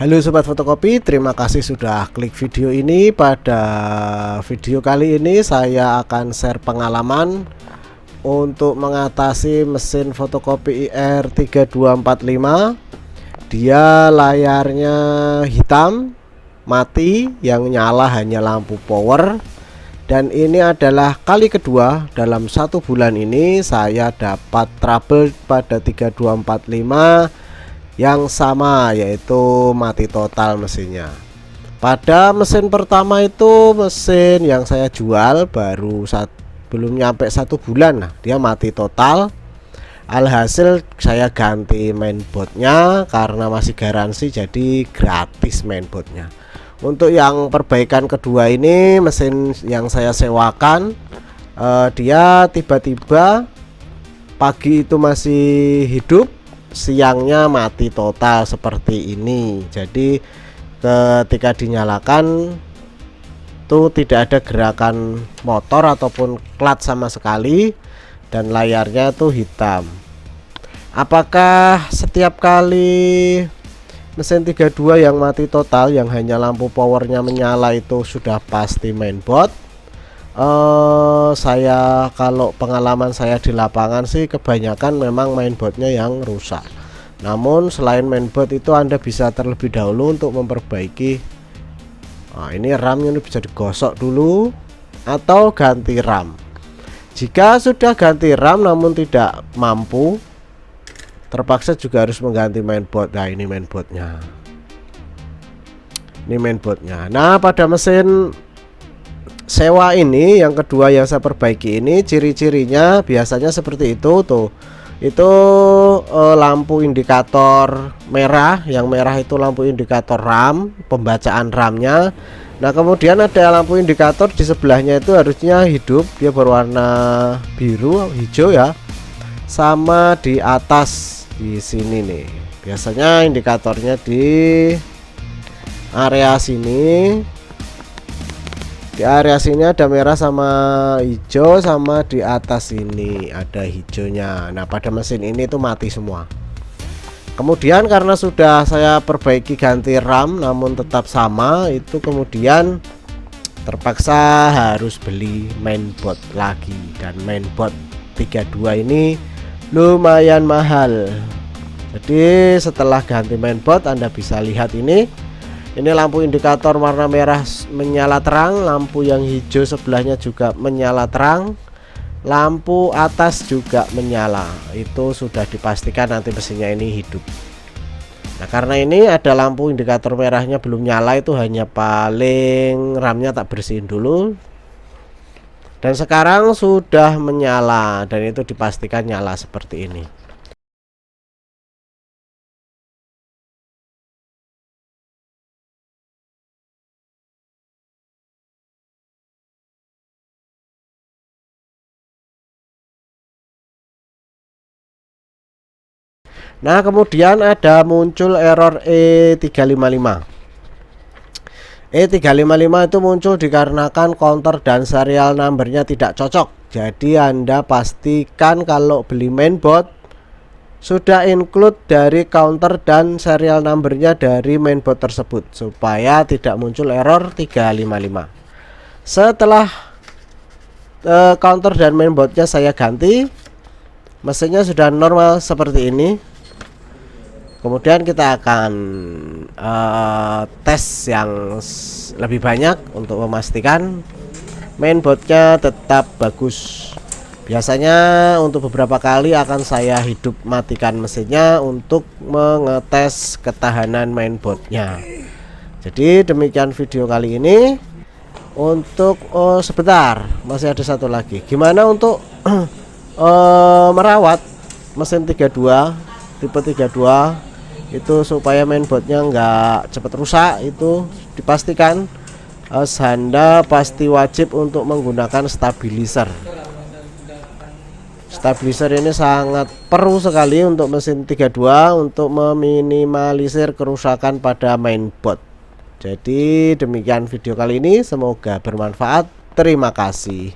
Halo sobat fotokopi, terima kasih sudah klik video ini. Pada video kali ini saya akan share pengalaman untuk mengatasi mesin fotokopi IR3245. Dia layarnya hitam, mati, yang nyala hanya lampu power. Dan ini adalah kali kedua dalam 1 bulan ini saya dapat trouble pada 3245 yang sama, yaitu mati total mesinnya. Pada mesin pertama itu mesin yang saya jual belum nyampe 1 bulan, nah dia mati total. Alhasil saya ganti mainboardnya karena masih garansi, jadi gratis mainboardnya. Untuk yang perbaikan kedua ini, mesin yang saya sewakan, dia tiba-tiba pagi itu masih hidup, siangnya mati total seperti ini. Jadi ketika dinyalakan tuh tidak ada gerakan motor ataupun klat sama sekali, dan layarnya tuh hitam. Apakah setiap kali mesin 32 yang mati total, yang hanya lampu powernya menyala, itu sudah pasti mainboard? Saya kalau pengalaman saya di lapangan sih kebanyakan memang mainboardnya yang rusak. Namun selain mainboard itu Anda bisa terlebih dahulu untuk memperbaiki. Nah, ini RAM-nya ini bisa digosok dulu atau ganti RAM. Jika sudah ganti RAM namun tidak mampu, terpaksa juga harus mengganti mainboard. Nah, ini mainboardnya. Ini mainboardnya. Nah, pada mesin sewa ini yang kedua yang saya perbaiki ini, ciri-cirinya biasanya seperti itu tuh. Itu lampu indikator merah, yang merah itu lampu indikator RAM, pembacaan RAM-nya. Nah, kemudian ada lampu indikator di sebelahnya itu harusnya hidup, dia berwarna biru hijau ya. Sama di atas di sini nih. Biasanya indikatornya di area sini. Di area sini ada merah sama hijau, sama di atas ini ada hijaunya. Nah, pada mesin ini tuh mati semua. Kemudian karena sudah saya perbaiki ganti RAM namun tetap sama, itu kemudian terpaksa harus beli mainboard lagi. Dan mainboard 32 ini lumayan mahal. Jadi setelah ganti mainboard, Anda bisa lihat ini lampu indikator warna merah menyala terang, lampu yang hijau sebelahnya juga menyala terang, lampu atas juga menyala. Itu sudah dipastikan nanti mesinnya ini hidup. Nah, karena ini ada lampu indikator merahnya belum nyala, itu hanya paling RAM-nya tak bersihin dulu. Dan sekarang sudah menyala, dan itu dipastikan nyala seperti ini. Nah, kemudian ada muncul error E355. E355 itu muncul dikarenakan counter dan serial numbernya tidak cocok. Jadi Anda pastikan kalau beli mainboard sudah include dari counter dan serial numbernya dari mainboard tersebut, supaya tidak muncul error 355. Setelah counter dan mainboardnya saya ganti, mesinnya sudah normal seperti ini. Kemudian kita akan tes yang lebih banyak untuk memastikan mainboardnya tetap bagus. Biasanya untuk beberapa kali akan saya hidup matikan mesinnya untuk mengetes ketahanan mainboardnya. Jadi demikian video kali ini. Untuk sebentar, masih ada satu lagi. Gimana untuk merawat mesin 32 tipe 32 itu supaya mainboardnya nggak cepat rusak? Itu dipastikan Anda pasti wajib untuk menggunakan stabilizer. Stabilizer ini sangat perlu sekali untuk mesin 32 untuk meminimalisir kerusakan pada mainboard. Jadi demikian video kali ini, semoga bermanfaat. Terima kasih.